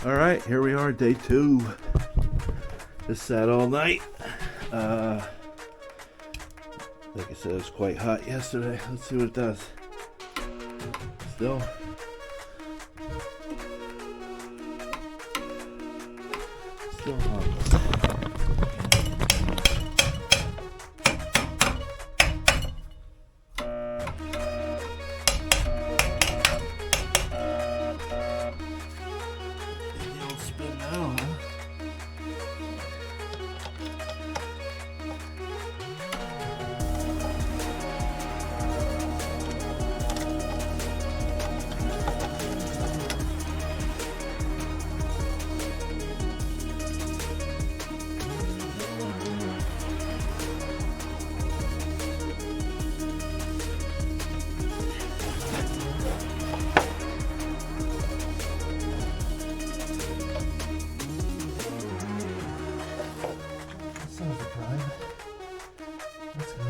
All right, here we are, day 2. Just sat all night. Like I said, it was quite hot yesterday. Let's see what it does. Still hot. Spin now, huh? Sounds a prime. That's good.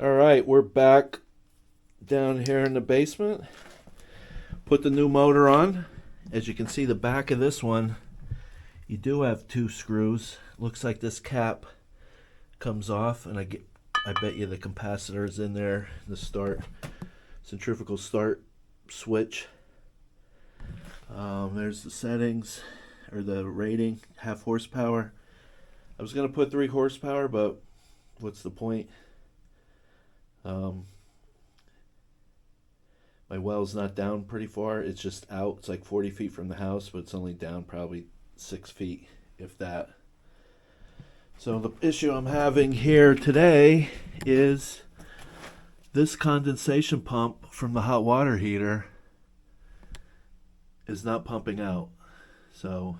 All right, we're back down here in the basement. Put the new motor on. As you can see, the back of this one, you do have 2 screws. Looks like this cap comes off, and I bet you the capacitor is in there. The start centrifugal start switch. There's the settings, or the rating, 0.5 horsepower. I was gonna put 3 horsepower, but what's the point? My well's not down pretty far. It's just out. It's like 40 feet from the house, but it's only down probably 6 feet, if that. So the issue I'm having here today is this condensation pump from the hot water heater is not pumping out. So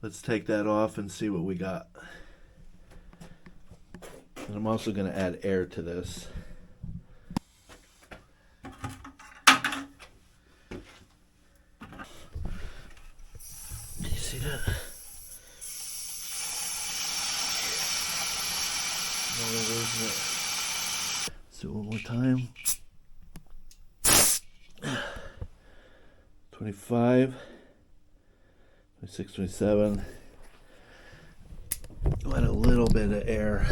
let's take that off and see what we got. And I'm also going to add air to this. Can you see that? Let's do it one more time. 25, 26, 27. Let a little bit of air.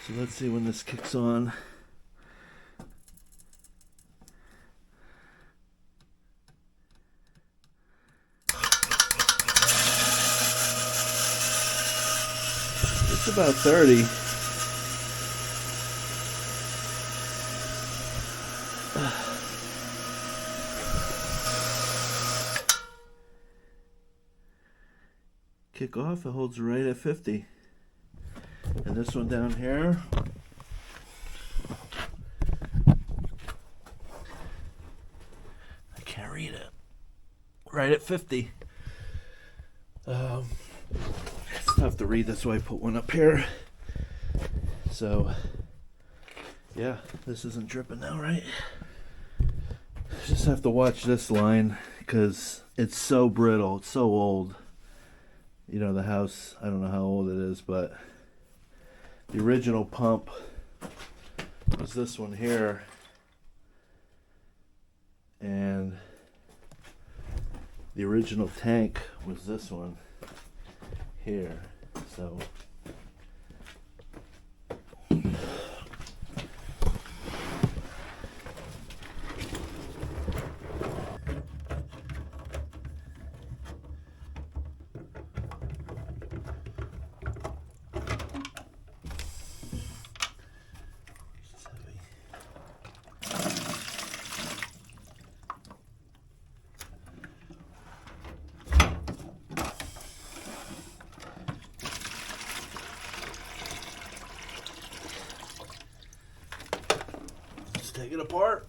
So let's see when this kicks on. It's about 30. Kick off, it holds right at 50. And this one down here, I can't read it. Right at 50. It's tough to read, that's why I put one up here. So, yeah, this isn't dripping now, right? Just have to watch this line because it's so brittle, it's so old. You know, the house, I don't know how old it is, but the original pump was this one here, and the original tank was this one here. So take it apart.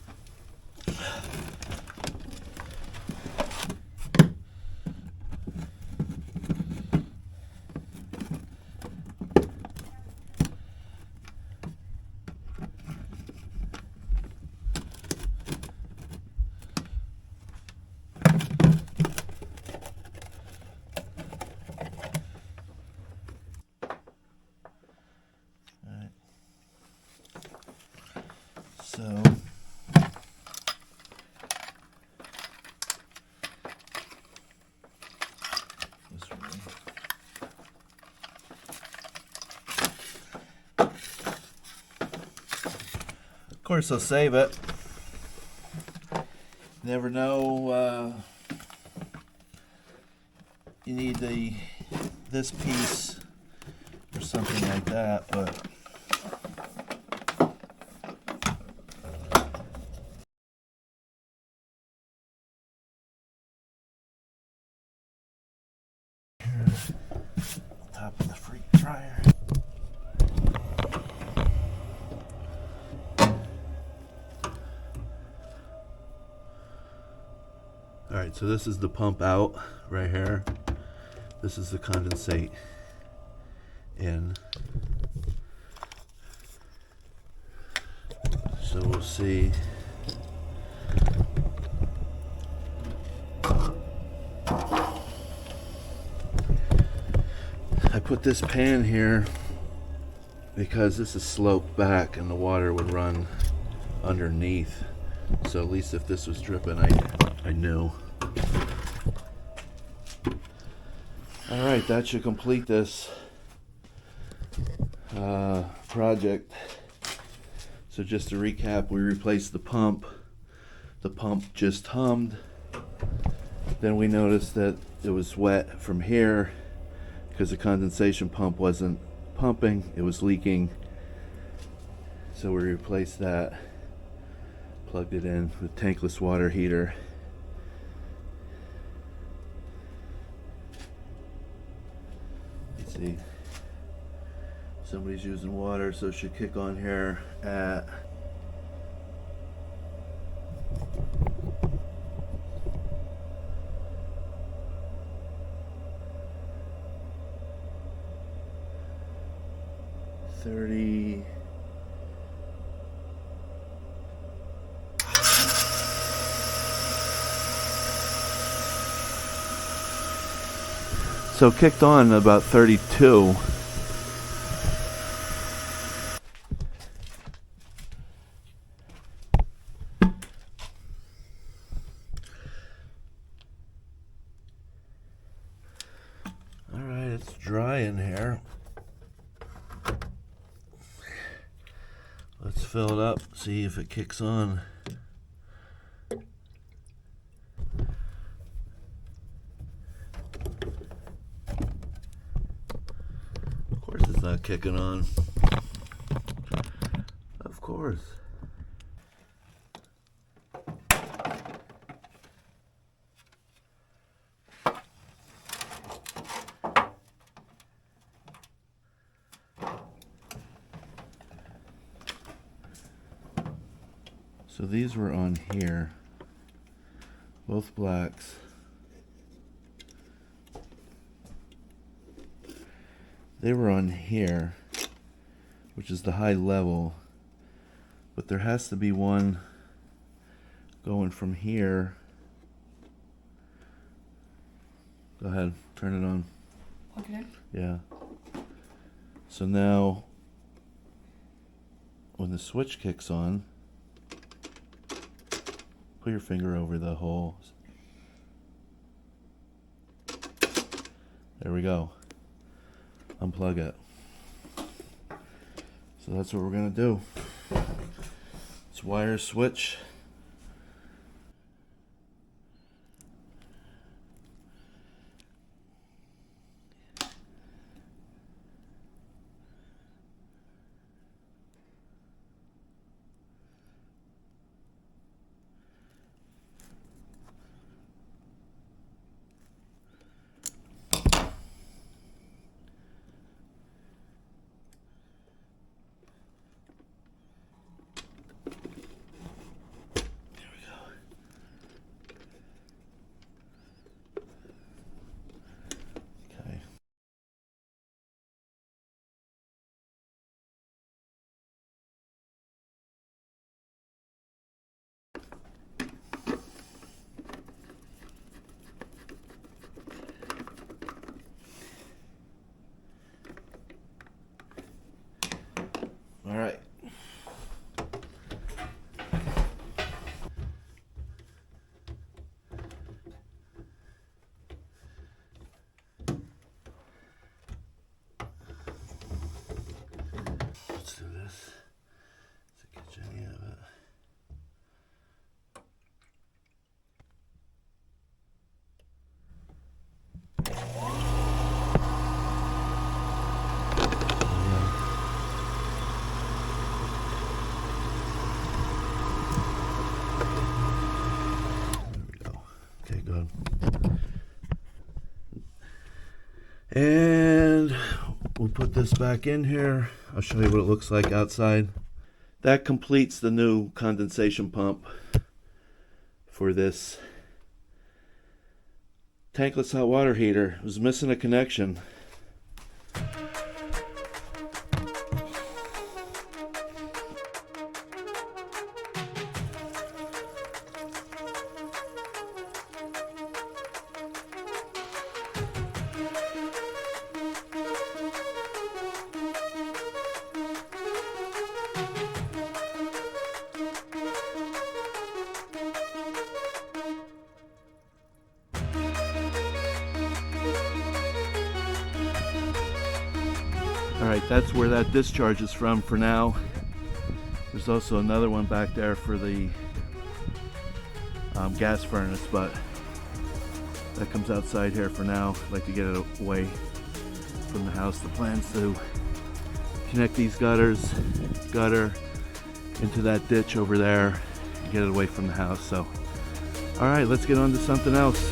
So this way. Of course, I'll save it. Never know. You need this piece or something like that, but. Top of the freak dryer. Alright, so this is the pump out right here. This is the condensate in. So we'll see. I put this pan here because this is sloped back and the water would run underneath. So at least if this was dripping, I knew. Alright, that should complete this project. So just to recap, we replaced the pump. The pump just hummed. Then we noticed that it was wet from here because the condensation pump wasn't pumping. It was leaking So we replaced that, plugged it in with tankless water heater. Let's see, somebody's using water, so it should kick on here at 30. So kicked on about 32. All right, it's dry in here. Let's fill it up, see if it kicks on. Of course it's not kicking on. Of course. So these were on here, both blacks. They were on here, which is the high level, but there has to be one going from here. Go ahead, turn it on. Okay. Yeah. So now, when the switch kicks on, put your finger over the holes. There we go. Unplug it. So that's what we're gonna do. It's wire switch. All right. Let's do this. Does it catch any of it? Okay, good. And we'll put this back in here. I'll show you what it looks like outside. That completes the new condensation pump for this tankless hot water heater. It was missing a connection. Alright, that's where that discharge is from for now. There's also another one back there for the gas furnace, but that comes outside here for now. I'd like to get it away from the house. The plan's to connect these gutters, gutter, into that ditch over there and get it away from the house. So, all right, let's get on to something else.